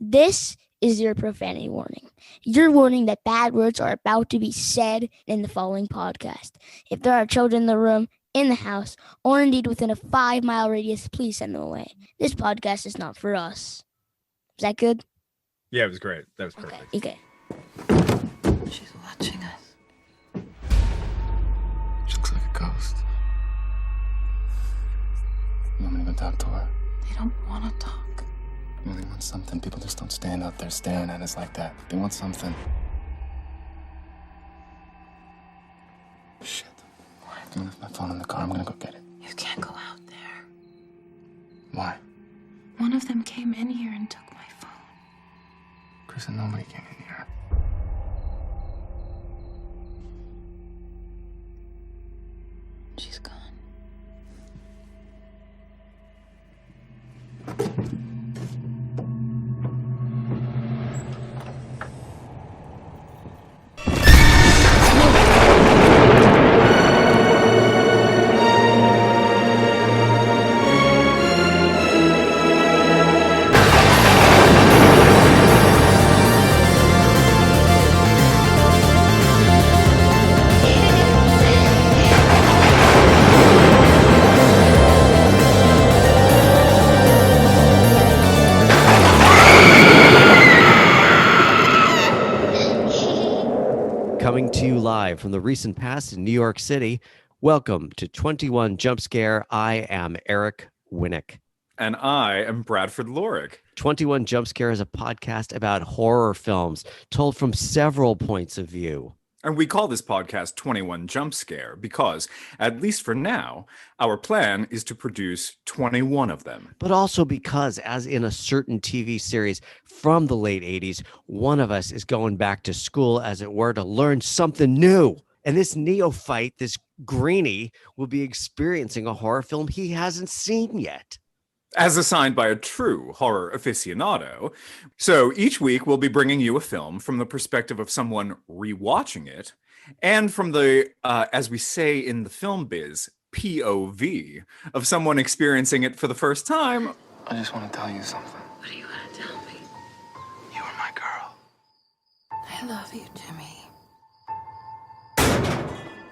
This is your profanity warning. Your warning that bad words are about to be said in the following podcast. If there are children in the room, in the house, or indeed within a 5-mile radius, please send them away. This podcast is not for us. Is that good? Yeah, it was great. That was perfect. Okay. She's watching us. She looks like a ghost. You want me to go talk to her? They don't want to talk. Well, they want something. People just don't stand out there staring at us like that. They want something. Shit. I left my phone in the car. I'm gonna go get it. You can't go out there. Why? One of them came in here and took my phone. Kristen, nobody came in here. She's gone. Coming to you live from the recent past in New York City, welcome to 21 Jump Scare. I am Eric Winnick. And I am Bradford Lorick. 21 Jump Scare is a podcast about horror films told from several points of view. And we call this podcast 21 Jump Scare because, at least for now, our plan is to produce 21 of them. But also because, as in a certain TV series from the late 80s, one of us is going back to school, as it were, to learn something new. And this neophyte, this greenie, will be experiencing a horror film he hasn't seen yet. As assigned by a true horror aficionado. So each week we'll be bringing you a film from the perspective of someone rewatching it, and from the, as we say in the film biz, POV, of someone experiencing it for the first time. I just want to tell you something. What do you want to tell me? You are my girl. I love you, Jimmy.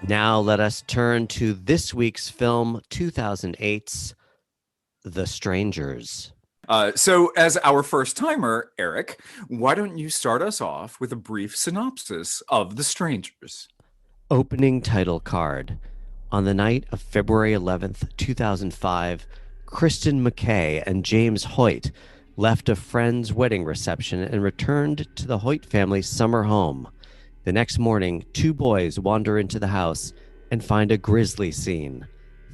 Now let us turn to this week's film, 2008's The Strangers. So as our first timer, Eric, why don't you start us off with a brief synopsis of The Strangers? Opening title card. On the night of February 11th, 2005, Kristen McKay and James Hoyt left a friend's wedding reception and returned to the Hoyt family's summer home. The next morning, two boys wander into the house and find a grisly scene.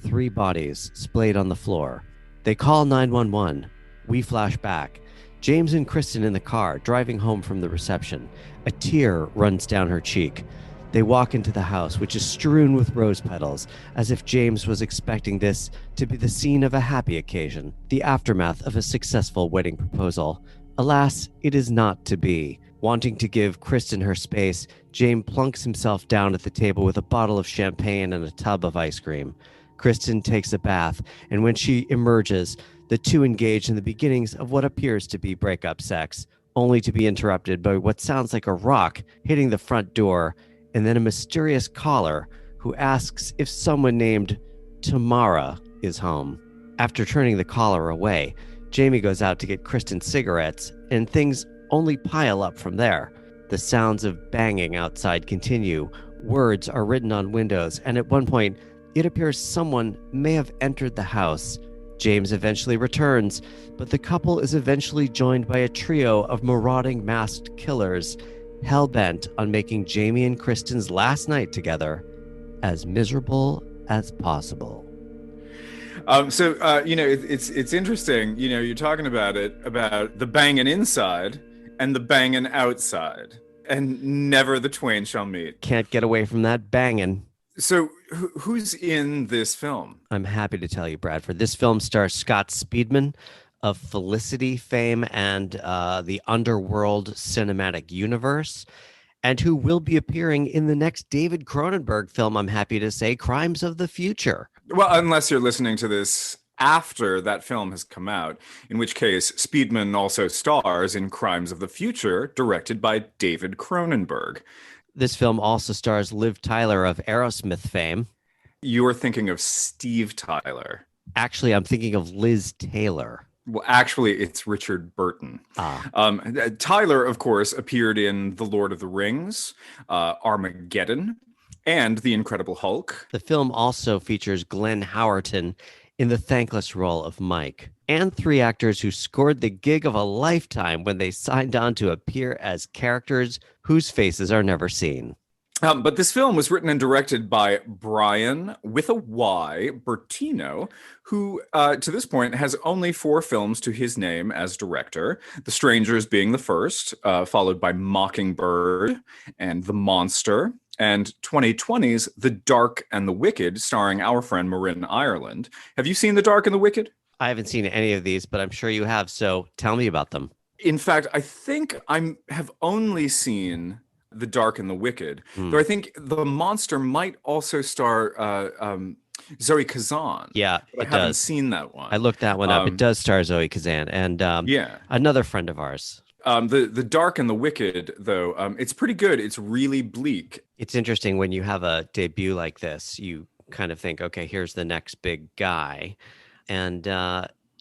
3 bodies splayed on the floor. They call 911. We flash back. James and Kristen in the car, driving home from the reception. A tear runs down her cheek. They walk into the house, which is strewn with rose petals, as if James was expecting this to be the scene of a happy occasion, the aftermath of a successful wedding proposal. Alas, it is not to be. Wanting to give Kristen her space, James plunks himself down at the table with a bottle of champagne and a tub of ice cream. Kristen takes a bath, and when she emerges, the two engage in the beginnings of what appears to be breakup sex, only to be interrupted by what sounds like a rock hitting the front door, and then a mysterious caller who asks if someone named Tamara is home. After turning the caller away, Jamie goes out to get Kristen cigarettes, and things only pile up from there. The sounds of banging outside continue. Words are written on windows, and at one point, it appears someone may have entered the house. James eventually returns, but the couple is eventually joined by a trio of marauding masked killers, hellbent on making Jamie and Kristen's last night together as miserable as possible. It's interesting. You know, you're talking about the banging inside and the banging outside, and never the twain shall meet. Can't get away from that banging. So who's in this film? I'm happy to tell you, Bradford. This film stars Scott Speedman of Felicity fame and the Underworld cinematic universe, and who will be appearing in the next David Cronenberg film, I'm happy to say, Crimes of the Future. Well, unless you're listening to this after that film has come out, in which case Speedman also stars in Crimes of the Future, directed by David Cronenberg. This film also stars Liv Tyler of Aerosmith fame. You're thinking of Steve Tyler. Actually, I'm thinking of Liz Taylor. Well, actually, it's Richard Burton. Ah. Tyler, of course, appeared in The Lord of the Rings, Armageddon, and The Incredible Hulk. The film also features Glenn Howerton in the thankless role of Mike, and 3 actors who scored the gig of a lifetime when they signed on to appear as characters whose faces are never seen. But this film was written and directed by Bryan, with a Y, Bertino, who, to this point, has only 4 films to his name as director. The Strangers being the first, followed by Mockingbird and The Monster, and 2020's The Dark and the Wicked, starring our friend Marin Ireland. Have you seen The Dark and the Wicked? I haven't seen any of these, but I'm sure you have, so tell me about them. In fact, I think I have only seen The Dark and the Wicked, though I think The Monster might also star Zoe Kazan. Yeah, I haven't seen that one. I looked that one up. It does star Zoe Kazan and another friend of ours. The Dark and the Wicked, though, it's pretty good. It's really bleak. It's interesting when you have a debut like this, you kind of think, okay, here's the next big guy. And,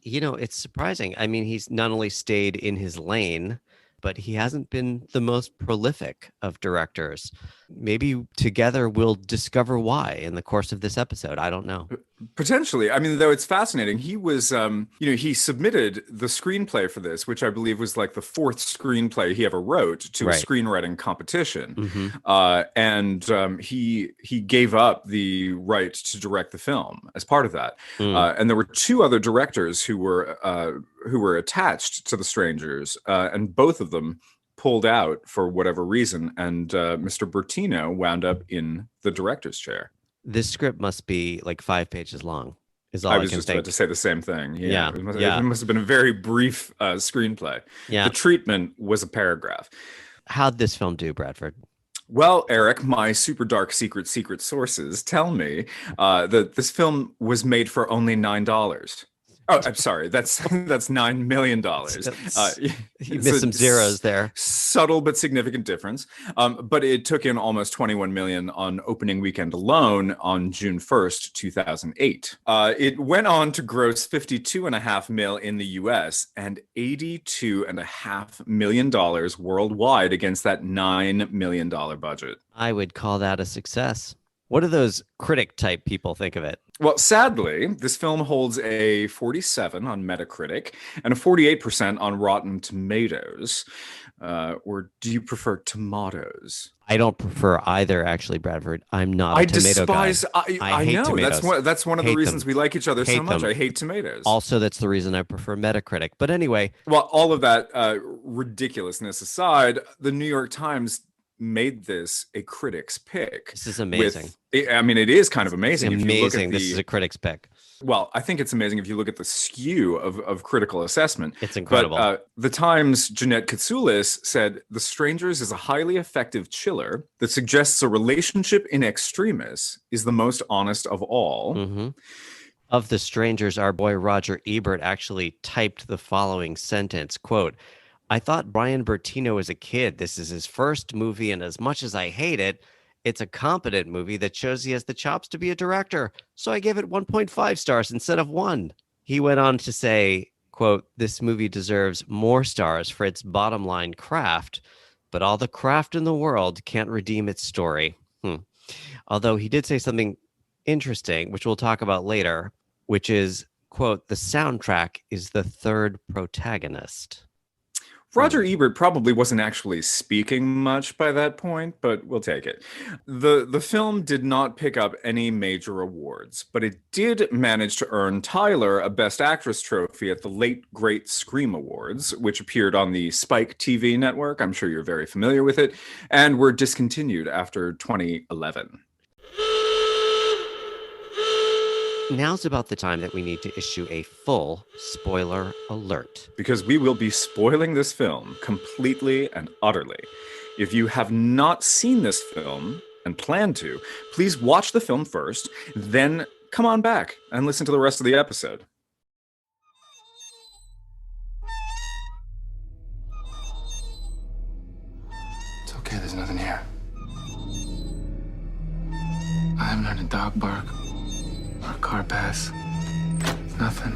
it's surprising. I mean, he's not only stayed in his lane, but he hasn't been the most prolific of directors. Maybe together we'll discover why in the course of this episode. I don't know. Potentially. I mean, though it's fascinating. He was, he submitted the screenplay for this, which I believe was like the 4th screenplay he ever wrote to a screenwriting competition. And he gave up the right to direct the film as part of that. And there were 2 other directors who were attached to The Strangers, and both of them pulled out for whatever reason, and Mr. Bertino wound up in the director's chair. This script must be like 5 pages long. Is all I was just about to say the same thing. Yeah. It must have been a very brief screenplay. Yeah. The treatment was a paragraph. How'd this film do, Bradford? Well, Eric, my super dark secret sources tell me that this film was made for only $9. Oh, I'm sorry. That's $9 million. You missed some zeros there. Subtle but significant difference. But it took in almost 21 million on opening weekend alone on June 1st, 2008. It went on to gross $52.5 million in the US and $82.5 million worldwide against that $9 million budget. I would call that a success. What do those critic type people think of it? Well, sadly, this film holds a 47 on Metacritic and a 48% on Rotten Tomatoes. Or do you prefer tomatoes? I don't prefer either, actually, Bradford. I'm not a tomato guy. I hate know. tomatoes. That's one of the reasons we like each other so much. I hate tomatoes. Also, that's the reason I prefer Metacritic. But anyway. Well, all of that ridiculousness aside, the New York Times made this a critic's pick. This is amazing. It is kind of amazing. It's amazing. This is a critic's pick. Well, I think it's amazing if you look at the skew of critical assessment. It's incredible. But the Times' Jeanette Katsoulis said, The Strangers is a highly effective chiller that suggests a relationship in extremis is the most honest of all. Mm-hmm. Of The Strangers, our boy Roger Ebert actually typed the following sentence, quote, I thought Bryan Bertino was a kid. This is his first movie, and as much as I hate it, it's a competent movie that shows he has the chops to be a director. So I gave it 1.5 stars instead of 1. He went on to say, quote, this movie deserves more stars for its bottom line craft, but all the craft in the world can't redeem its story. Although he did say something interesting, which we'll talk about later, which is, quote, the soundtrack is the third protagonist. Roger Ebert probably wasn't actually speaking much by that point, but we'll take it. The film did not pick up any major awards, but it did manage to earn Tyler a Best Actress trophy at the late Great Scream Awards, which appeared on the Spike TV network. I'm sure you're very familiar with it, and were discontinued after 2011. Now's about the time that we need to issue a full spoiler alert. Because we will be spoiling this film completely and utterly. If you have not seen this film and plan to, please watch the film first, then come on back and listen to the rest of the episode. Okay, there's nothing here. I haven't heard a dog bark or a car pass. Nothing.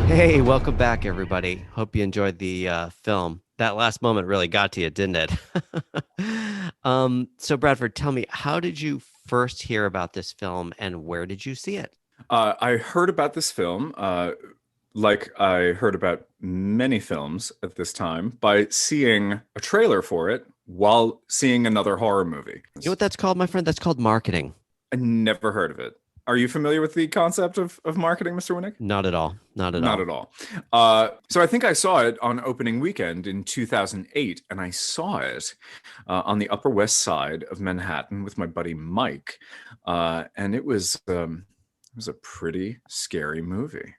Hey, welcome back, everybody. Hope you enjoyed the film. That last moment really got to you, didn't it? So, Bradford, tell me, how did you first hear about this film and where did you see it? I heard about this film, like I heard about many films at this time, by seeing a trailer for it while seeing another horror movie. You know what that's called, my friend? That's called marketing. I never heard of it. Are you familiar with the concept of marketing, Mr. Winnick? Not at all. Not at all. So I think I saw it on opening weekend in 2008, and I saw it on the Upper West Side of Manhattan with my buddy Mike, and it was a pretty scary movie.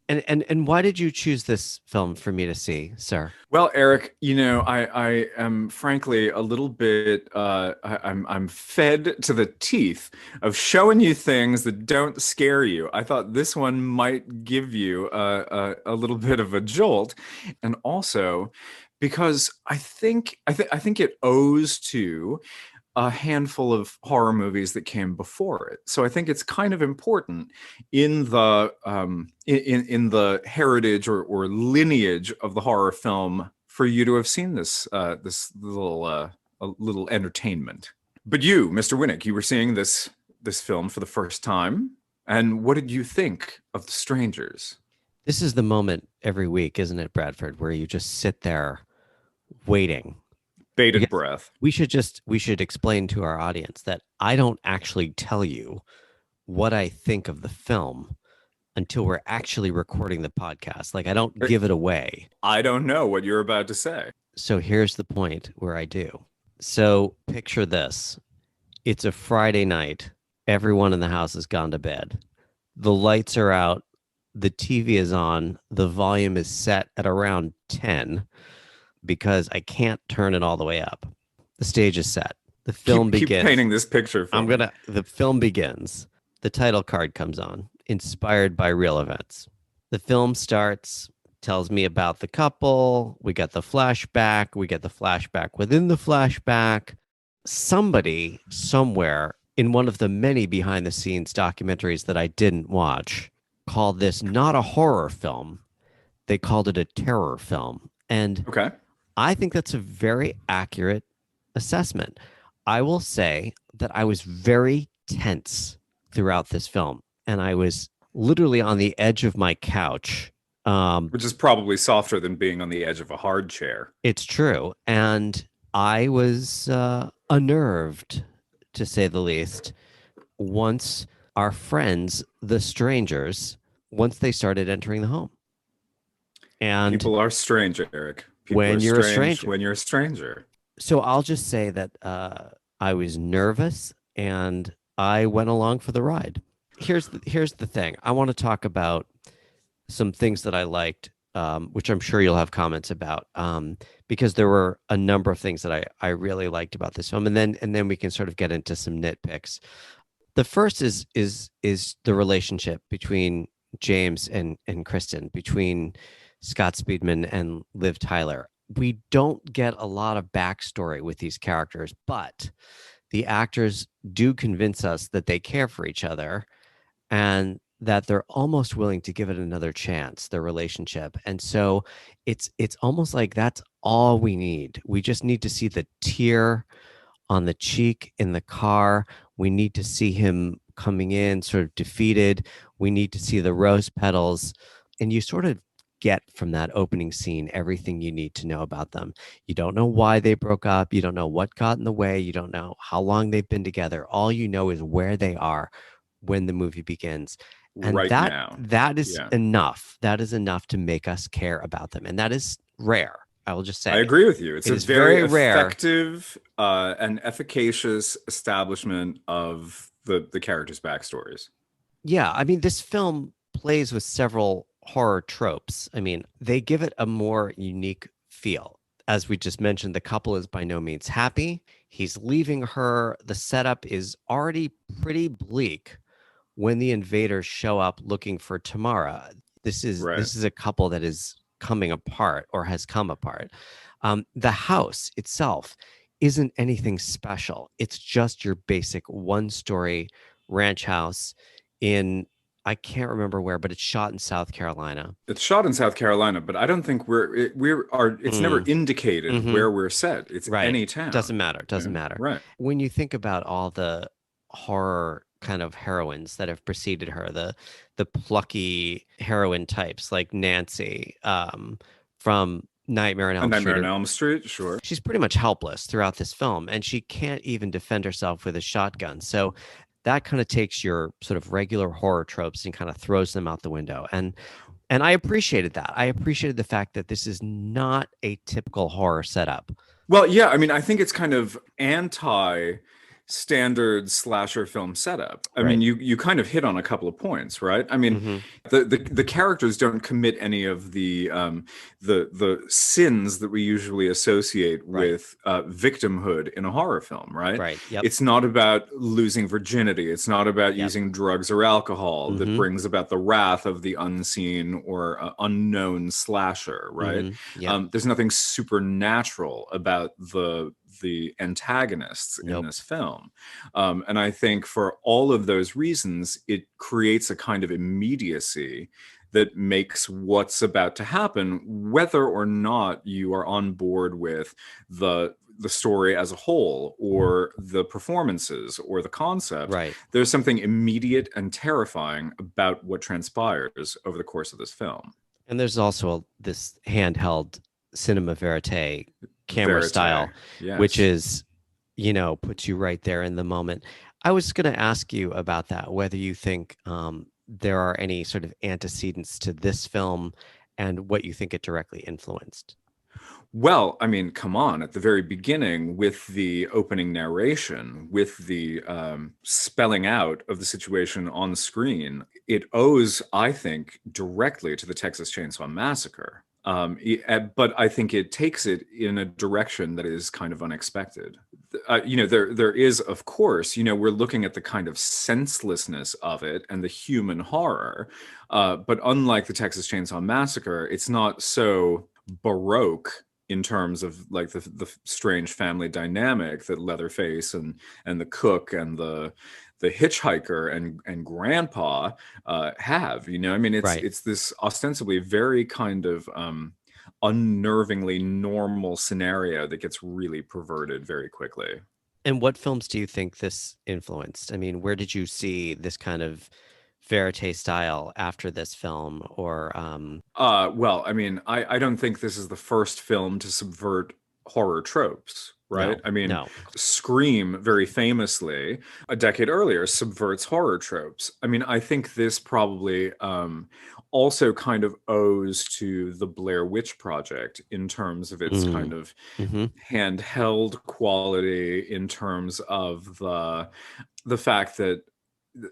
And why did you choose this film for me to see, sir? Well, Eric, I am frankly a little bit I'm fed to the teeth of showing you things that don't scare you. I thought this one might give you a little bit of a jolt, and also because I think it owes to a handful of horror movies that came before it. So I think it's kind of important in the in the heritage or lineage of the horror film for you to have seen this little entertainment. But you, Mr. Winnick, you were seeing this film for the first time, and what did you think of The Strangers? This is the moment every week, isn't it, Bradford, where you just sit there waiting. Bated breath. We should explain to our audience that I don't actually tell you what I think of the film until we're actually recording the podcast. Like, I don't give it away. I don't know what you're about to say. So here's the point where I do. So picture this. It's a Friday night. Everyone in the house has gone to bed. The lights are out. The TV is on. The volume is set at around 10. Because I can't turn it all the way up. The stage is set. The film begins. Keep painting this picture for me. The film begins. The title card comes on, inspired by real events. The film starts, tells me about the couple. We get the flashback. We get the flashback within the flashback. Somebody somewhere in one of the many behind the scenes documentaries that I didn't watch called this not a horror film. They called it a terror film. And okay. I think that's a very accurate assessment. I will say that I was very tense throughout this film, and I was literally on the edge of my couch. Which is probably softer than being on the edge of a hard chair. It's true. And I was unnerved, to say the least, once our friends, the strangers, once they started entering the home. And people are strange, Eric. People when you're a stranger. When you're a stranger. So I'll just say that I was nervous and I went along for the ride. Here's the thing. I want to talk about some things that I liked, which I'm sure you'll have comments about, because there were a number of things that I really liked about this film, and then we can sort of get into some nitpicks. The first is the relationship between James and Kristen, between Scott Speedman and Liv Tyler. We don't get a lot of backstory with these characters, but the actors do convince us that they care for each other and that they're almost willing to give it another chance, their relationship. And so it's almost like that's all we need. We just need to see the tear on the cheek in the car. We need to see him coming in sort of defeated. We need to see the rose petals. And you sort of get from that opening scene everything you need to know about them. You don't know why they broke up. You don't know what got in the way. You don't know how long they've been together. All you know is where they are when the movie begins. And right now. That is enough. That is enough to make us care about them. And that is rare. I will just say. I agree with you. It's a very rare, effective and efficacious establishment of the characters' backstories. Yeah. I mean, this film plays with several horror tropes. I mean, they give it a more unique feel. As we just mentioned, the couple is by no means happy. He's leaving her. The setup is already pretty bleak when the invaders show up looking for Tamara. This is a couple that is coming apart or has come apart. The house itself isn't anything special. It's just your basic one-story ranch house in, I can't remember where, but it's shot in South Carolina. It's shot in South Carolina, but I don't think it's never indicated where we're set. It's any town. Doesn't matter. Doesn't matter. Right. When you think about all the horror kind of heroines that have preceded her, the plucky heroine types like Nancy from Nightmare on Elm Street. Sure. She's pretty much helpless throughout this film, and she can't even defend herself with a shotgun. So that kind of takes your sort of regular horror tropes and kind of throws them out the window. And I appreciated that. I appreciated the fact that this is not a typical horror setup. Well, yeah, I mean, I think it's kind of anti-standard slasher film setup. I mean, you kind of hit on a couple of points, right? I mean, the characters don't commit any of the sins that we usually associate with victimhood in a horror film, right? Right. Yep. It's not about losing virginity. It's not about using drugs or alcohol that brings about the wrath of the unseen or unknown slasher, right? Yep. There's nothing supernatural about the antagonists in this film. And I think for all of those reasons, it creates a kind of immediacy that makes what's about to happen, whether or not you are on board with the story as a whole or the performances or the concept. Right. There's something immediate and terrifying about what transpires over the course of this film. And there's also this handheld cinema verite camera style, which is, puts you right there in the moment. I was going to ask you about that, whether you think there are any sort of antecedents to this film and what you think it directly influenced. Well, I mean, come on, at the very beginning with the opening narration, with the spelling out of the situation on screen, it owes, I think, directly to the Texas Chainsaw Massacre. But I think it takes it in a direction that is kind of unexpected. There is, of course, we're looking at the kind of senselessness of it and the human horror. But unlike the Texas Chainsaw Massacre, it's not so Baroque in terms of like the strange family dynamic that Leatherface and the cook and the hitchhiker and grandpa have, I mean, it's this ostensibly very kind of unnervingly normal scenario that gets really perverted very quickly. And what films do you think this influenced? I mean, where did you see this kind of verite style after this film? Or well, I mean, I don't think this is the first film to subvert horror tropes. Right. No. Scream, very famously, a decade earlier, subverts horror tropes. I mean, I think this probably also kind of owes to the Blair Witch Project in terms of its kind of handheld quality, in terms of the fact that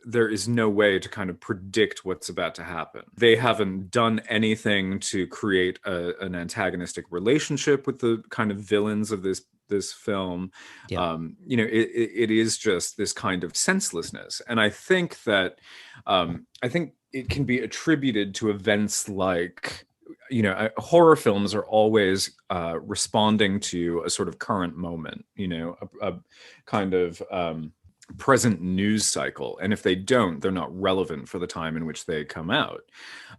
there is no way to kind of predict what's about to happen. They haven't done anything to create an antagonistic relationship with the kind of villains of this film. It is just this kind of senselessness. And I think that it can be attributed to events like, horror films are always responding to a sort of current moment, a kind of present news cycle, and if they don't, they're not relevant for the time in which they come out.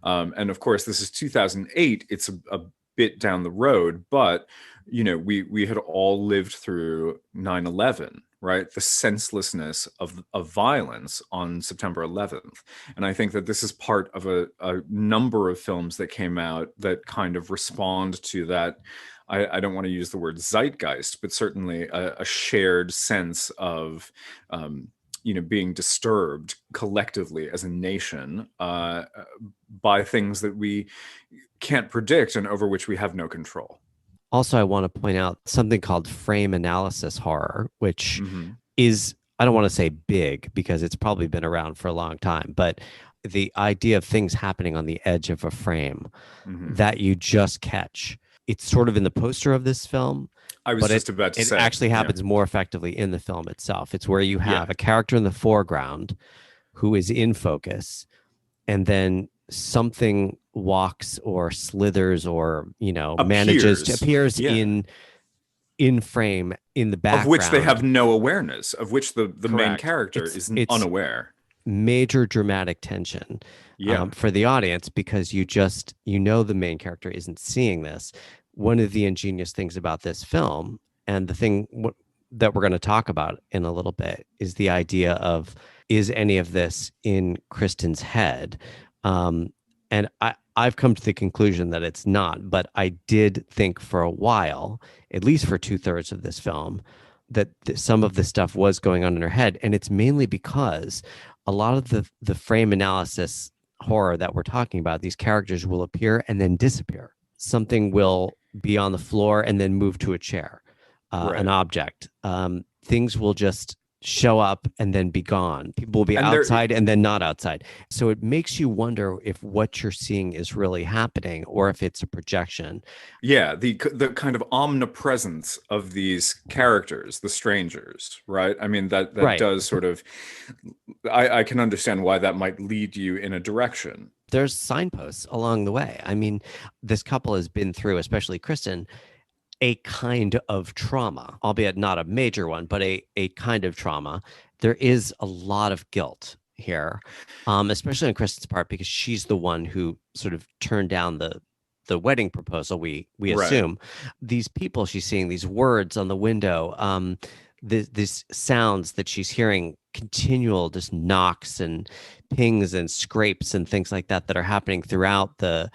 And of course, this is 2008. It's a bit down the road, but we had all lived through 9/11, right? The senselessness of violence on September 11th. And I think that this is part of a number of films that came out that kind of respond to that. I don't want to use the word zeitgeist, but certainly a shared sense of, being disturbed collectively as a nation by things that we can't predict and over which we have no control. Also, I want to point out something called frame analysis horror, which is, I don't want to say big because it's probably been around for a long time, but the idea of things happening on the edge of a frame that you just catch. It's sort of in the poster of this film, I was but just about to it say. actually yeah. happens more effectively in the film itself. It's where you have Yeah. a character in the foreground who is in focus, and then something walks or slithers or appears Yeah. in frame in the background, Of which they have no awareness, of which the main Correct. character is unaware. Major dramatic tension Yeah. for the audience, because you know the main character isn't seeing this. One of the ingenious things about this film, and the thing that we're going to talk about in a little bit, is the idea of, is any of this in Kristen's head? And I've come to the conclusion that it's not, but I did think for a while, at least for 2/3 of this film, that some of the stuff was going on in her head. And it's mainly because a lot of the frame analysis horror that we're talking about, these characters will appear and then disappear. Something will be on the floor and then move to a chair, Right. an object. Things will just show up and then be gone. People will be And outside and then not outside. So it makes you wonder if what you're seeing is really happening or if it's a projection. Yeah, the kind of omnipresence of these characters, the strangers, right? I mean, that Right. does sort of, I can understand why that might lead you in a direction. There's signposts along the way. I mean, this couple has been through, especially Kristen, a kind of trauma, albeit not a major one, but a kind of trauma. There is a lot of guilt here, especially on Kristen's part, because she's the one who sort of turned down the wedding proposal. We assume these people she's seeing, these words on the window, these sounds that she's hearing, continual just knocks and pings and scrapes and things like that are happening throughout the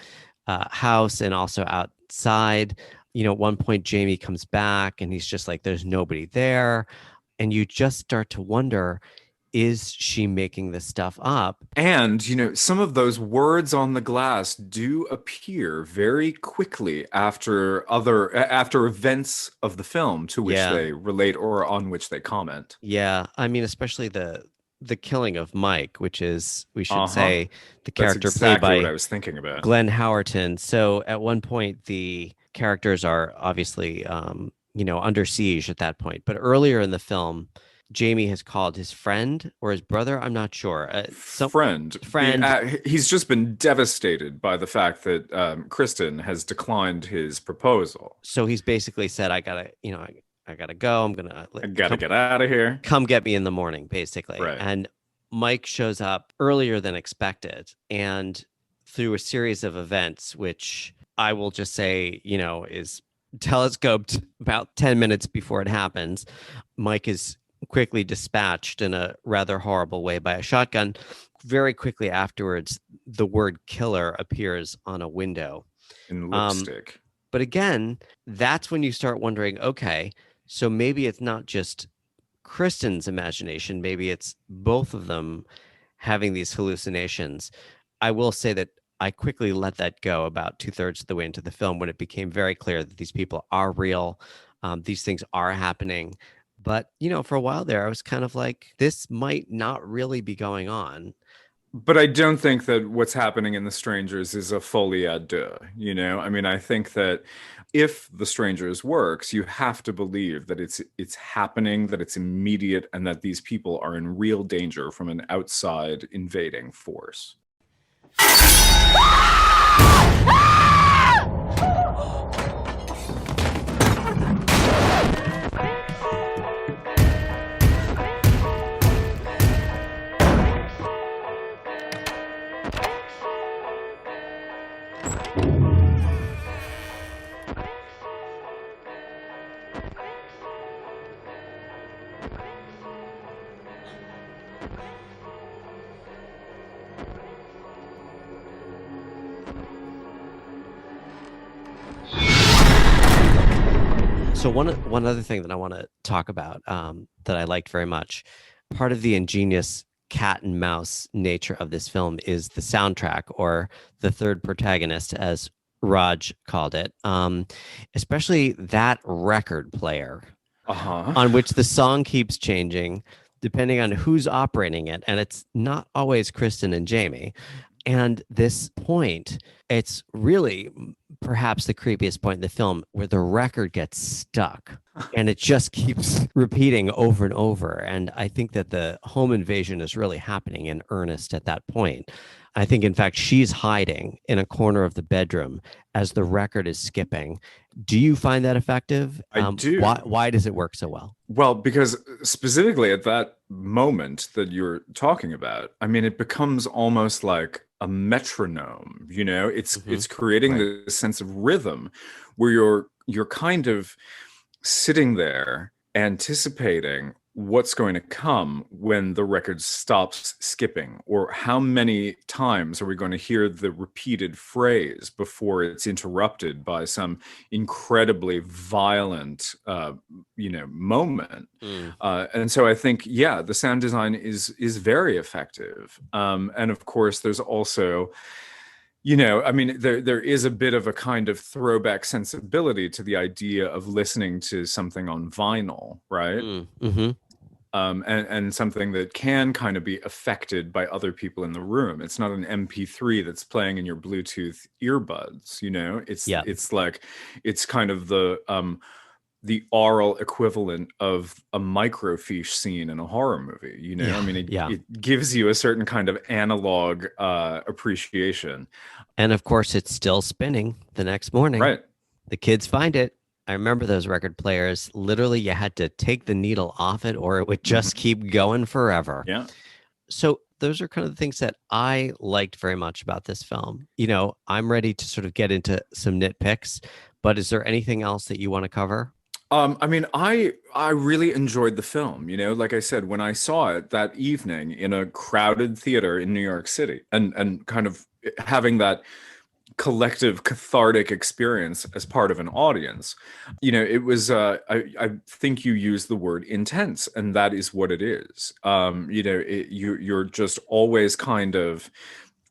house and also outside. At one point, Jamie comes back and he's just like, there's nobody there. And you just start to wonder, is she making this stuff up? And, some of those words on the glass do appear very quickly after events of the film to which they relate or on which they comment. Yeah. I mean, especially the killing of Mike, which is, we should say, the character That's exactly played by what I was thinking about. Glenn Howerton. So at one point, the characters are obviously, under siege at that point. But earlier in the film, Jamie has called his friend or his brother, I'm not sure. Friend. He's just been devastated by the fact that Kristen has declined his proposal. So he's basically said, I gotta go. I gotta get out of here. Come get me in the morning, basically. Right. And Mike shows up earlier than expected, and through a series of events, which I will just say, is telescoped about 10 minutes before it happens, Mike is quickly dispatched in a rather horrible way by a shotgun. Very quickly afterwards, the word killer appears on a window. In lipstick. But again, that's when you start wondering, okay, so maybe it's not just Kristen's imagination. Maybe it's both of them having these hallucinations. I will say that I quickly let that go about 2/3 of the way into the film when it became very clear that these people are real. These things are happening. But, for a while there, I was kind of like, this might not really be going on. But I don't think that what's happening in The Strangers is a folie à deux, I mean, I think that if The Strangers works, you have to believe that it's happening, that it's immediate, and that these people are in real danger from an outside invading force. So one other thing that I want to talk about that I liked very much, part of the ingenious cat and mouse nature of this film is the soundtrack, or the third protagonist, as Raj called it, especially that record player on which the song keeps changing depending on who's operating it. And it's not always Kristen and Jamie. And this point, it's really perhaps the creepiest point in the film, where the record gets stuck and it just keeps repeating over and over. And I think that the home invasion is really happening in earnest at that point. I think, in fact, she's hiding in a corner of the bedroom as the record is skipping. Do you find that effective? I do. Why does it work so well? Well, because specifically at that moment that you're talking about, I mean, it becomes almost like a metronome, you know, it's creating Right. this sense of rhythm where you're kind of sitting there anticipating what's going to come when the record stops skipping, or how many times are we going to hear the repeated phrase before it's interrupted by some incredibly violent moment. And so I think, yeah, the sound design is very effective, and of course there's also, I mean, there is a bit of a kind of throwback sensibility to the idea of listening to something on vinyl, right? Mm-hmm. And something that can kind of be affected by other people in the room. It's not an MP3 that's playing in your Bluetooth earbuds, It's like, it's kind of the oral equivalent of a microfiche scene in a horror movie, Yeah, I mean, yeah. it gives you a certain kind of analog appreciation. And of course, it's still spinning the next morning. Right. The kids find it. I remember those record players. Literally, you had to take the needle off it or it would just keep going forever. Yeah. So those are kind of the things that I liked very much about this film. I'm ready to sort of get into some nitpicks, but is there anything else that you want to cover? I mean, I really enjoyed the film, like I said, when I saw it that evening in a crowded theater in New York City, and kind of having that collective cathartic experience as part of an audience, it was, I think you used the word intense, and that is what it is. You're just always kind of,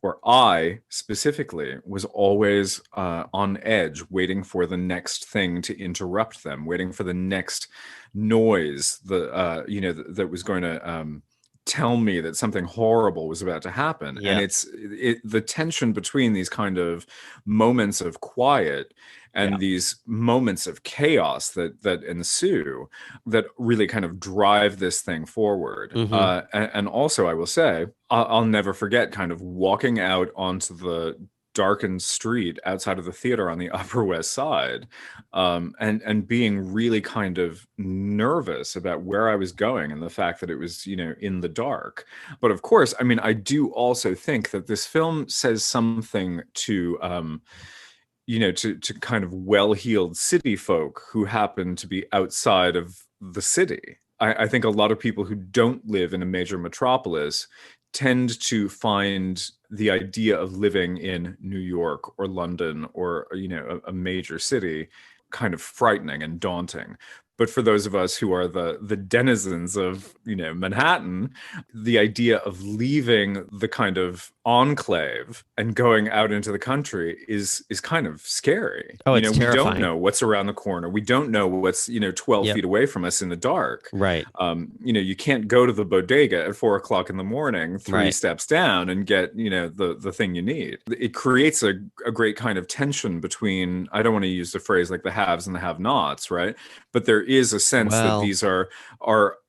or I specifically was always on edge, waiting for the next thing to interrupt them, waiting for the next noise that was going to tell me that something horrible was about to happen. Yeah. And it's the tension between these kind of moments of quiet and these moments of chaos that ensue, that really kind of drive this thing forward. And also, I will say, I'll never forget kind of walking out onto the darkened street outside of the theater on the Upper West Side, and being really kind of nervous about where I was going and the fact that it was, in the dark. But of course, I mean, I do also think that this film says something to to kind of well-heeled city folk who happen to be outside of the city. I think a lot of people who don't live in a major metropolis tend to find the idea of living in New York or London or, a major city kind of frightening and daunting. But for those of us who are the denizens of, Manhattan, the idea of leaving the kind of enclave and going out into the country is kind of scary. Oh, it's we terrifying. don't know what's around the corner. We don't know what's 12 feet away from us in the dark. Right. You can't go to the bodega at 4 o'clock in the morning, three steps down, and get the thing you need. It creates a great kind of tension between, I don't want to use the phrase like the haves and the have-nots, right? But there is a sense that these are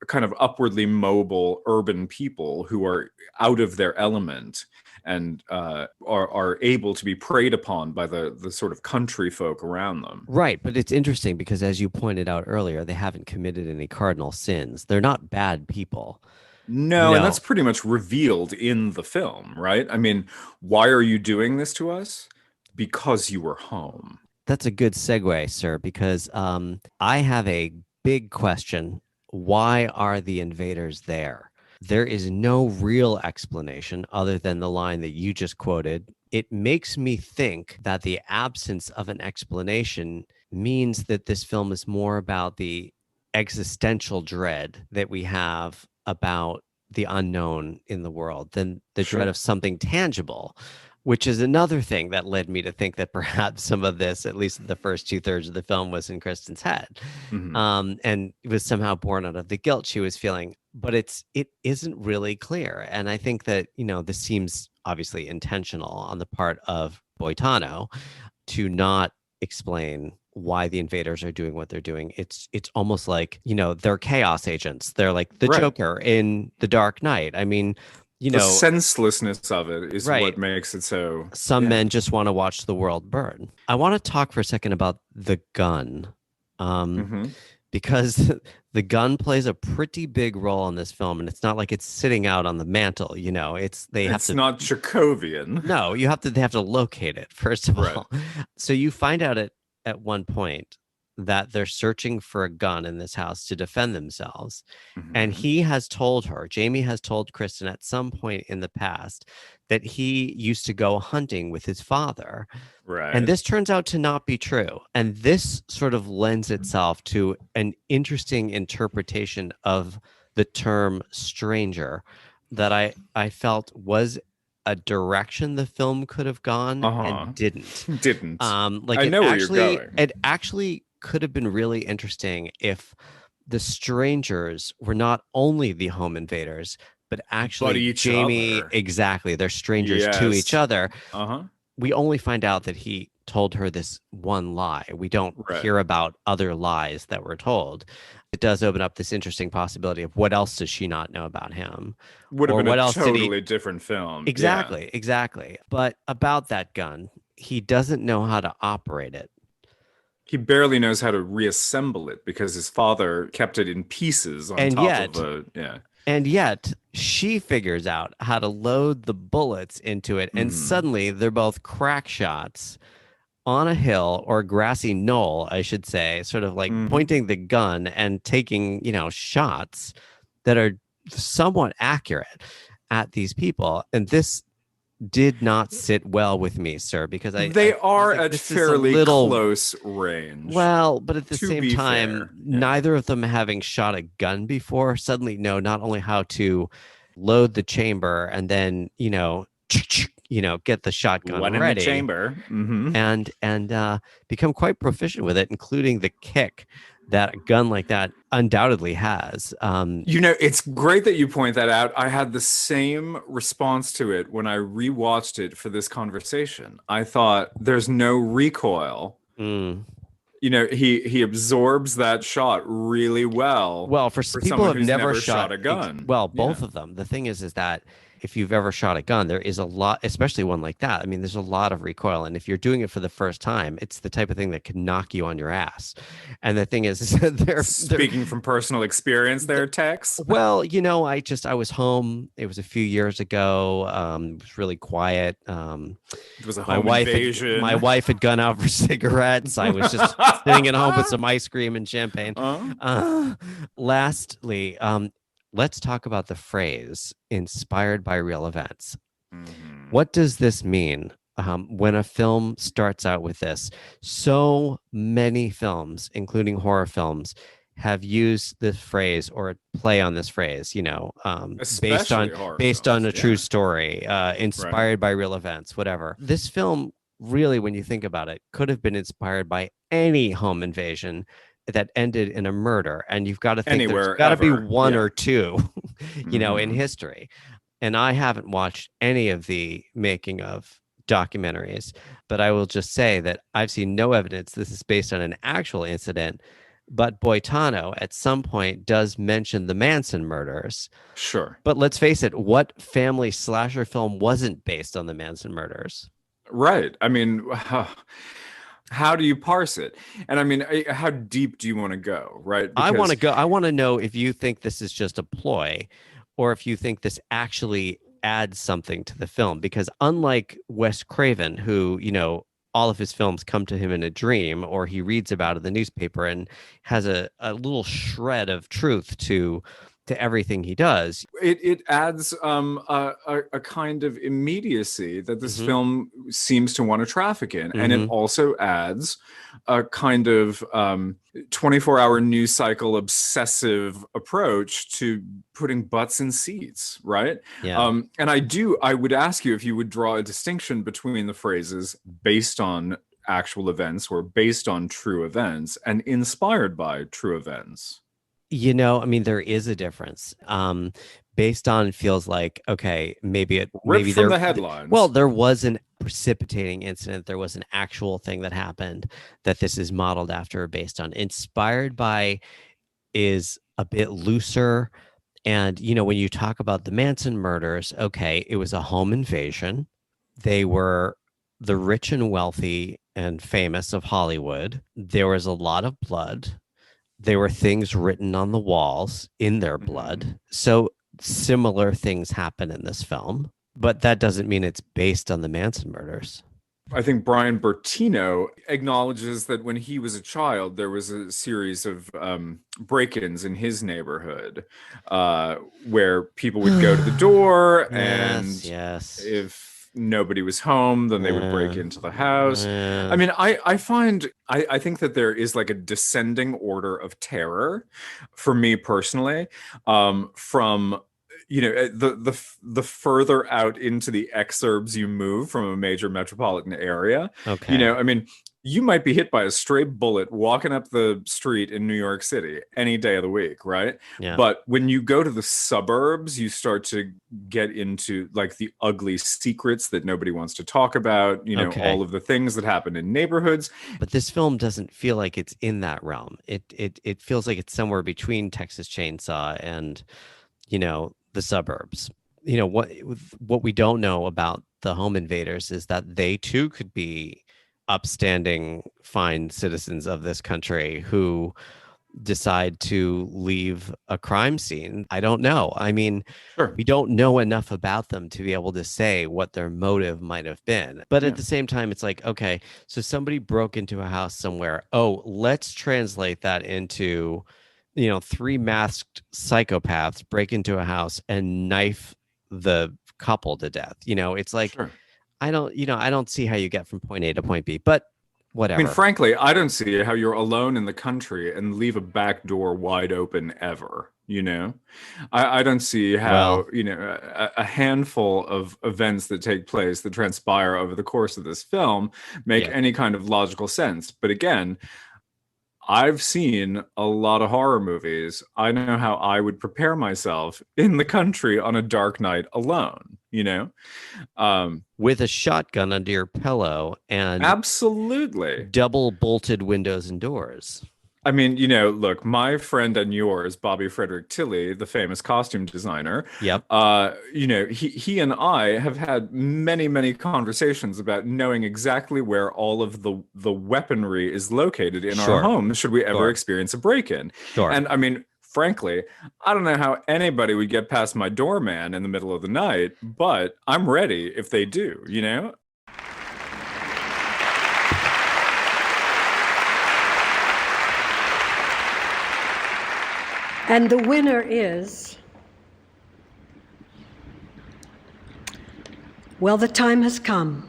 kind of upwardly mobile urban people who are out of their element and are able to be preyed upon by the sort of country folk around them. Right. But it's interesting because, as you pointed out earlier, they haven't committed any cardinal sins. They're not bad people. No, and that's pretty much revealed in the film, right? I mean, why are you doing this to us? Because you were home. That's a good segue, sir, because I have a big question. Why are the invaders there? There is no real explanation other than the line that you just quoted. It makes me think that the absence of an explanation means that this film is more about the existential dread that we have about the unknown in the world than the dread of something tangible, which is another thing that led me to think that perhaps some of this, at least the first 2/3 of the film, was in Kristen's head. And it was somehow born out of the guilt she was feeling. But it isn't really clear. And I think that, this seems obviously intentional on the part of Boitano to not explain why the invaders are doing what they're doing. It's almost like, they're chaos agents. They're like the Right. Joker in The Dark Knight. I mean, the senselessness of it is right. what makes it so. Some men just want to watch the world burn. I want to talk for a second about the gun, because the gun plays a pretty big role in this film, and it's not like it's sitting out on the mantle. It's not Chekhovian. No, they have to locate it first of all. So you find out at one point that they're searching for a gun in this house to defend themselves. And Jamie has told Kristen at some point in the past that he used to go hunting with his father. Right. And this turns out to not be true. And this sort of lends itself to an interesting interpretation of the term stranger that I felt was a direction the film could have gone and didn't. I know where you're going. It actually could have been really interesting if the strangers were not only the home invaders, but actually Jamie. Exactly, they're strangers to each other. We only find out that he told her this one lie. We don't hear about other lies that were told. It does open up this interesting possibility of what else does she not know about him? Would have been a totally different film. Exactly. But about that gun, he doesn't know how to operate it. He barely knows how to reassemble it because his father kept it in pieces And yet, she figures out how to load the bullets into it, and suddenly they're both crack shots on a hill or grassy knoll, I should say, sort of like pointing the gun and taking, shots that are somewhat accurate at these people. And this did not sit well with me, sir, because they are at fairly close range. Well, but at the same time, neither of them having shot a gun before suddenly know not only how to load the chamber and then get the shotgun ready, in the chamber, and become quite proficient with it, including the kick that a gun like that undoubtedly has. It's great that you point that out. I had the same response to it when I rewatched it for this conversation. I thought there's no recoil. He absorbs that shot really well. Well, for people who have never shot a gun. Both of them. The thing is that if you've ever shot a gun, there is a lot, especially one like that. I mean, there's a lot of recoil. And if you're doing it for the first time, it's the type of thing that can knock you on your ass. And the thing is they're speaking from personal experience there, Tex. Well, I was home. It was a few years ago. It was really quiet. It was a home invasion. My wife had gone out for cigarettes. I was just sitting at home with some ice cream and champagne. Lastly, let's talk about the phrase inspired by real events. What does this mean when a film starts out with this? So many films, including horror have used this phrase or play on this phrase, based on a true story, inspired by real events, whatever. This film really, when you think about it, could have been inspired by any home invasion that ended in a murder, and you've got to think there's got to be one or two, in history. And I haven't watched any of the making of documentaries, but I will just say that I've seen no evidence this is based on an actual incident. But Boitano at some point does mention the Manson murders. Sure. But let's face it, what family slasher film wasn't based on the Manson murders? Right. I mean, how do you parse it? And I mean, how deep do you want to go? Right. I want to know if you think this is just a ploy or if you think this actually adds something to the film, because unlike Wes Craven, who, all of his films come to him in a dream or he reads about it in the newspaper and has a little shred of truth to everything he does. It adds a kind of immediacy that this film seems to want to traffic in. And it also adds a kind of 24-hour news cycle obsessive approach to putting butts in seats, right? Yeah. And I would ask you if you would draw a distinction between the phrases based on actual events or based on true events and inspired by true events. I mean, there is a difference. Based on feels like, okay, maybe from the headlines. Well, there was precipitating incident. There was an actual thing that happened that this is modeled after or based on. Inspired by is a bit looser. And, when you talk about the Manson murders, okay, it was a home invasion. They were the rich and wealthy and famous of Hollywood. There was a lot of blood. There were things written on the walls in their blood. So similar things happen in this film, but that doesn't mean it's based on the Manson murders. I think Bryan Bertino acknowledges that when he was a child, there was a series of break-ins in his neighborhood where people would go to the door and if nobody was home, then they would break into the house. I mean, I think that there is like a descending order of terror for me personally, from the further out into the exurbs you move from a major metropolitan area. Okay. I mean, you might be hit by a stray bullet walking up the street in New York City any day of the week, right? Yeah. But when you go to the suburbs, you start to get into like the ugly secrets that nobody wants to talk about, all of the things that happen in neighborhoods. But this film doesn't feel like it's in that realm. It feels like it's somewhere between Texas Chainsaw and, the suburbs. What we don't know about the home invaders is that they too could be upstanding, fine citizens of this country who decide to leave a crime scene. I don't know. I mean, Sure. We don't know enough about them to be able to say what their motive might have been. But at the same time, it's like, okay, so somebody broke into a house somewhere. Oh, let's translate that into, 3 masked psychopaths break into a house and knife the couple to death. It's like, Sure. I don't see how you get from point A to point B, but whatever. I mean, frankly, I don't see how you're alone in the country and leave a back door wide open ever. I don't see how, a handful of events that take place that transpire over the course of this film make any kind of logical sense. But again, I've seen a lot of horror movies. I know how I would prepare myself in the country on a dark night alone, with a shotgun under your pillow and absolutely double bolted windows and doors. I mean, look, my friend and yours, Bobby Frederick Tilley, the famous costume designer. Yep. He and I have had many, many conversations about knowing exactly where all of the weaponry is located in our homes should we ever experience a break-in. Sure. And I mean, frankly, I don't know how anybody would get past my doorman in the middle of the night, but I'm ready if they do, And the winner is, well, the time has come.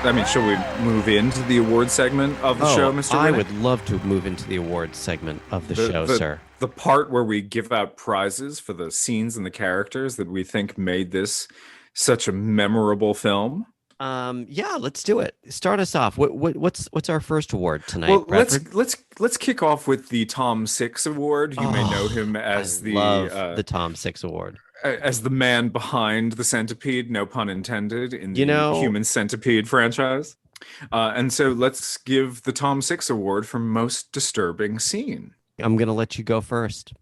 I mean, shall we move into the award segment of the show, Mr. I Winnick? would love to move into the awards segment of the show, sir. The part where we give out prizes for the scenes and the characters that we think made this such a memorable film. Yeah, let's do it. Start us off. What's our first award tonight? Well, Bradford? let's kick off with the Tom Six Award. You may know him as the Tom Six Award, as the man behind the centipede, no pun intended, in the Human Centipede franchise. And so let's give the Tom Six Award for most disturbing scene. I'm gonna let you go first.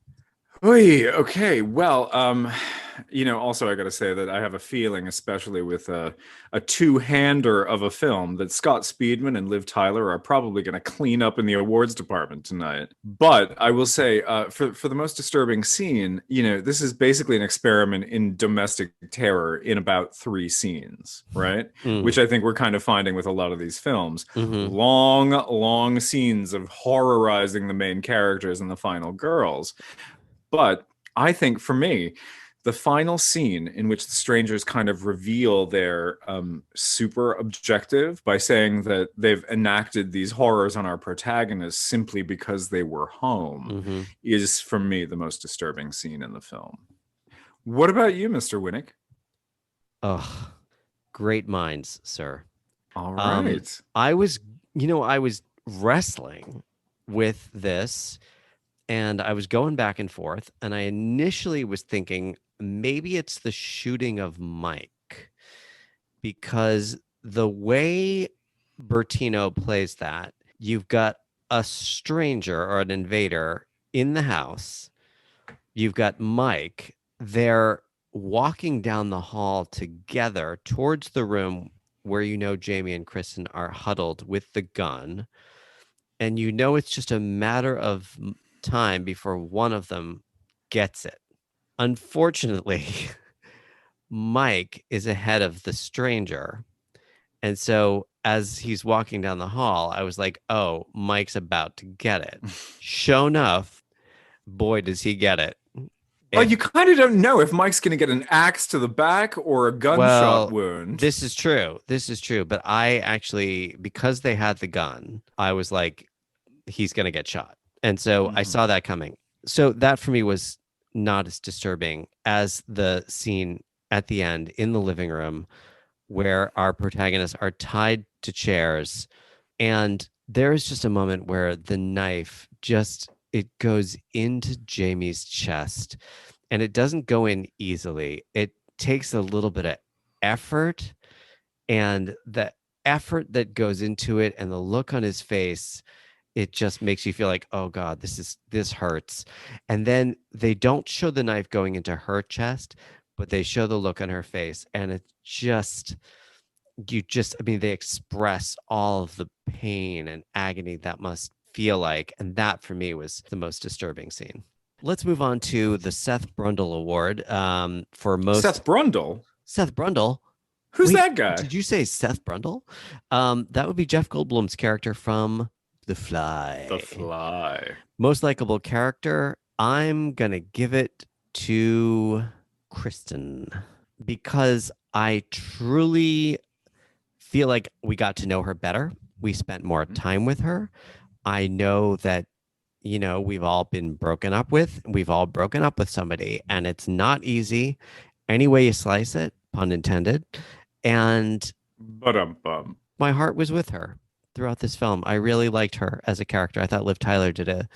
Oy, okay. Well, also I got to say that I have a feeling, especially with a two-hander of a film, that Scott Speedman and Liv Tyler are probably going to clean up in the awards department tonight. But I will say, for the most disturbing scene, this is basically an experiment in domestic terror in about 3 scenes, right? Which I think we're kind of finding with a lot of these films. Long, long scenes of horrorizing the main characters and the final girls. But I think for me, the final scene in which the strangers kind of reveal their super objective by saying that they've enacted these horrors on our protagonists simply because they were home is, for me, the most disturbing scene in the film. What about you, Mr. Winnick? Oh, great minds, sir. All right. I was wrestling with this, and I was going back and forth, and I initially was thinking maybe it's the shooting of Mike. because the way Bertino plays that, you've got a stranger or an invader in the house. You've got Mike. They're walking down the hall together towards the room where Jamie and Kristen are huddled with the gun. And it's just a matter of time before one of them gets it. Unfortunately, Mike is ahead of the stranger. And so as he's walking down the hall, I was like, oh, Mike's about to get it. Sure enough, boy, does he get it. Well, you kind of don't know if Mike's going to get an axe to the back or a gunshot wound. This is true. But I actually, because they had the gun, I was like, he's going to get shot. And so I saw that coming. So that for me was not as disturbing as the scene at the end in the living room where our protagonists are tied to chairs. And there is just a moment where the knife it goes into Jamie's chest, and it doesn't go in easily. It takes a little bit of effort, and the effort that goes into it and the look on his face, it just makes you feel like, oh God, this hurts. And then they don't show the knife going into her chest, but they show the look on her face, and it they express all of the pain and agony that must feel like. And that for me was the most disturbing scene. Let's move on to the Seth Brundle Award for most. Seth Brundle? Seth Brundle? Who's that guy? Did you say Seth Brundle? That would be Jeff Goldblum's character from The Fly. The Fly. Most likable character. I'm going to give it to Kristen because I truly feel like we got to know her better. We spent more time with her. I know that, we've all been broken up with. We've all broken up with somebody, and it's not easy any way you slice it, pun intended. And my heart was with her throughout this film. I really liked her as a character. I thought Liv Tyler did a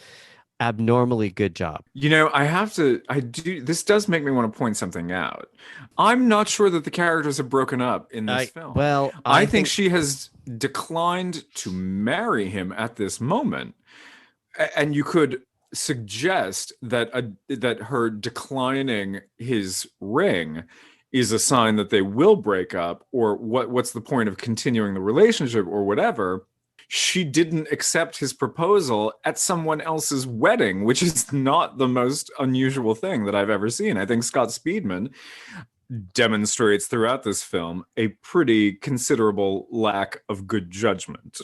abnormally good job. This does make me want to point something out. I'm not sure that the characters are broken up in this film. Well, I think she has declined to marry him at this moment. And you could suggest that that her declining his ring is a sign that they will break up, or what's the point of continuing the relationship or whatever. She didn't accept his proposal at someone else's wedding, which is not the most unusual thing that I've ever seen. I think Scott Speedman demonstrates throughout this film a pretty considerable lack of good judgment.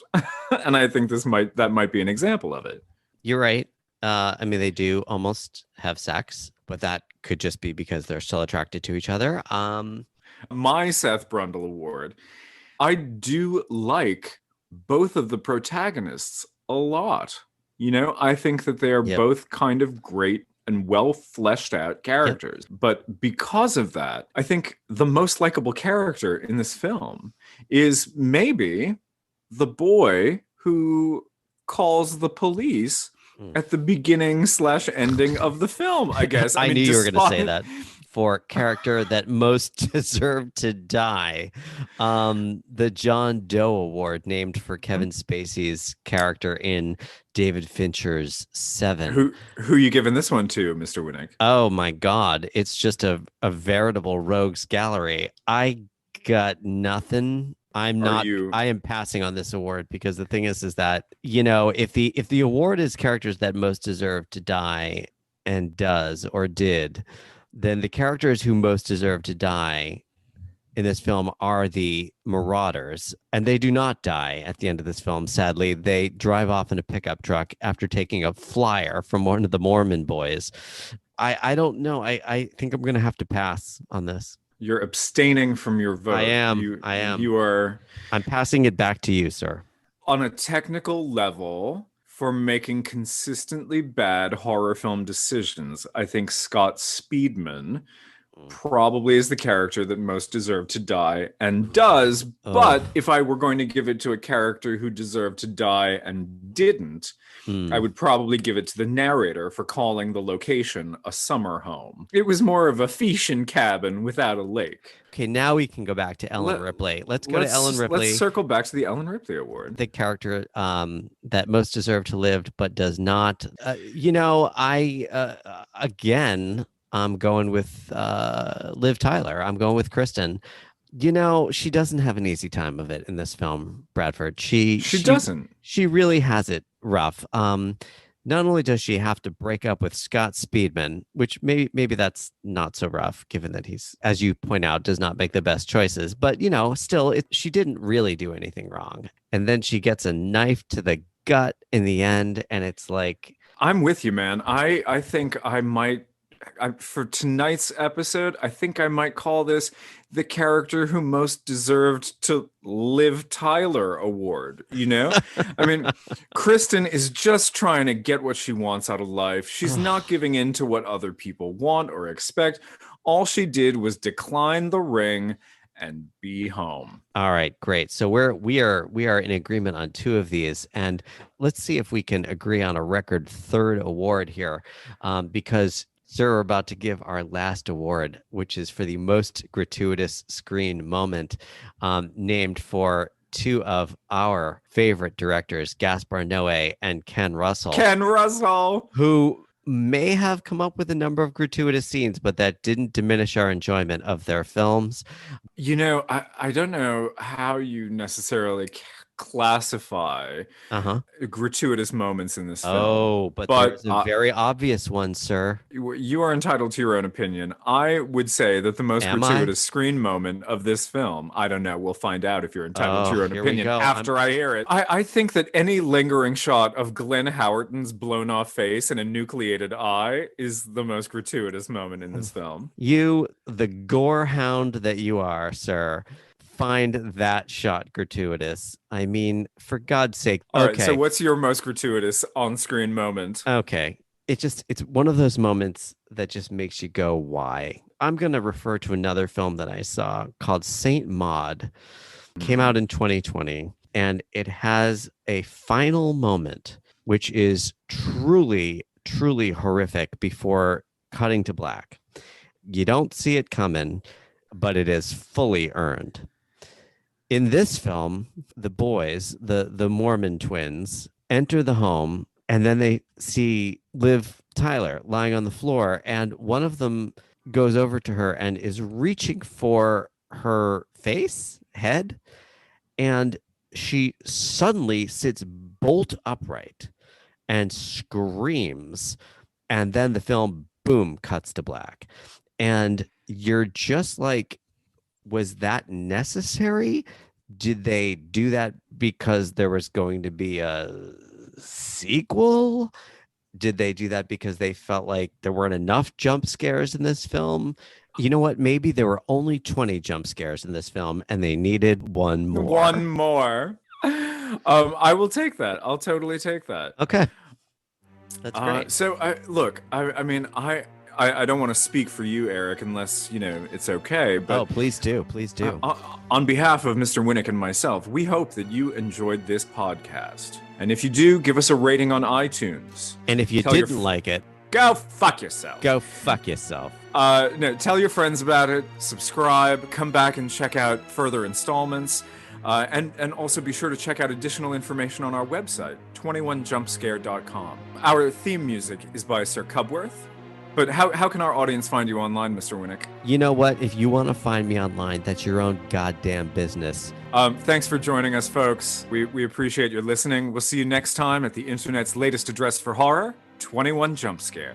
And I think that might be an example of it. You're right. They do almost have sex, but that could just be because they're still attracted to each other. My Seth Brundle Award. I do like both of the protagonists a lot. I think that they are both kind of great and well fleshed out characters. But because of that, I think the most likable character in this film is maybe the boy who calls the police at the beginning / ending of the film, I guess. I knew you were going to say that. For character that most deserved to die. The John Doe Award, named for Kevin Spacey's character in David Fincher's Seven. Who you giving this one to, Mr. Winnick? Oh my God. It's just a veritable rogues gallery. I got nothing. I am passing on this award because the thing is that, if the award is characters that most deserve to die and does or did, then the characters who most deserve to die in this film are the marauders, and they do not die at the end of this film. Sadly, they drive off in a pickup truck after taking a flyer from one of the Mormon boys. I don't know. I think I'm going to have to pass on this. You're abstaining from your vote. I am. You are. I'm passing it back to you, sir. On a technical level, for making consistently bad horror film decisions, I think Scott Speedman probably is the character that most deserved to die and does. But if I were going to give it to a character who deserved to die and didn't, I would probably give it to the narrator for calling the location a summer home. It was more of a Phaeacian cabin without a lake. Okay, now we can go back to Ellen Ripley. Let's go to Ellen Ripley. Let's circle back to the Ellen Ripley Award. The character that most deserved to live but does not. I'm going with Liv Tyler. I'm going with Kristen. She doesn't have an easy time of it in this film, Bradford. She doesn't. She really has it rough. Not only does she have to break up with Scott Speedman, which maybe that's not so rough, given that he's, as you point out, does not make the best choices. But, still, she didn't really do anything wrong. And then she gets a knife to the gut in the end. And it's like... I'm with you, man. I think I might... for tonight's episode, I think I might call this the character who most deserved to Liv Tyler Award. I mean, Kristen is just trying to get what she wants out of life. She's not giving in to what other people want or expect. All she did was decline the ring and be home. All right, great. So we are in agreement on two of these, and let's see if we can agree on a record third award here, because sir, we're about to give our last award, which is for the most gratuitous screen moment, named for two of our favorite directors, Gaspar Noé and Ken Russell. Ken Russell! Who may have come up with a number of gratuitous scenes, but that didn't diminish our enjoyment of their films. I don't know how you necessarily classify gratuitous moments in this film. Oh, but there's a very obvious one, sir. You are entitled to your own opinion. I would say that the most gratuitous screen moment of this film, I don't know, we'll find out if you're entitled to your own opinion after I hear it. I think that any lingering shot of Glenn Howerton's blown off face and a nucleated eye is the most gratuitous moment in this film. You, the gore hound that you are, sir, find that shot gratuitous. I mean, for God's sake. All right, so what's your most gratuitous on-screen moment? Okay. It's one of those moments that just makes you go, why? I'm going to refer to another film that I saw called Saint Maud. Came out in 2020, and it has a final moment which is truly, truly horrific before cutting to black. You don't see it coming, but it is fully earned. In this film, the boys, the Mormon twins, enter the home, and then they see Liv Tyler lying on the floor, and one of them goes over to her and is reaching for her head, and she suddenly sits bolt upright and screams, and then the film, boom, cuts to black. And you're just like, was that necessary? Did they do that because there was going to be a sequel? Did they do that because they felt like there weren't enough jump scares in this film? You know what? Maybe there were only 20 jump scares in this film and they needed one more. One more. I will take that. I'll totally take that. Okay. That's great. So, I don't want to speak for you, Eric, unless, it's okay. But, please do. Please do. On behalf of Mr. Winnick and myself, we hope that you enjoyed this podcast. And if you do, give us a rating on iTunes. And if you didn't like it, go fuck yourself. Go fuck yourself. No, tell your friends about it. Subscribe. Come back and check out further installments. And also be sure to check out additional information on our website, 21jumpscare.com. Our theme music is by Sir Cubworth. But how can our audience find you online, Mr. Winnick? You know what? If you want to find me online, that's your own goddamn business. Thanks for joining us, folks. We appreciate your listening. We'll see you next time at the internet's latest address for horror, 21 Jump Scare.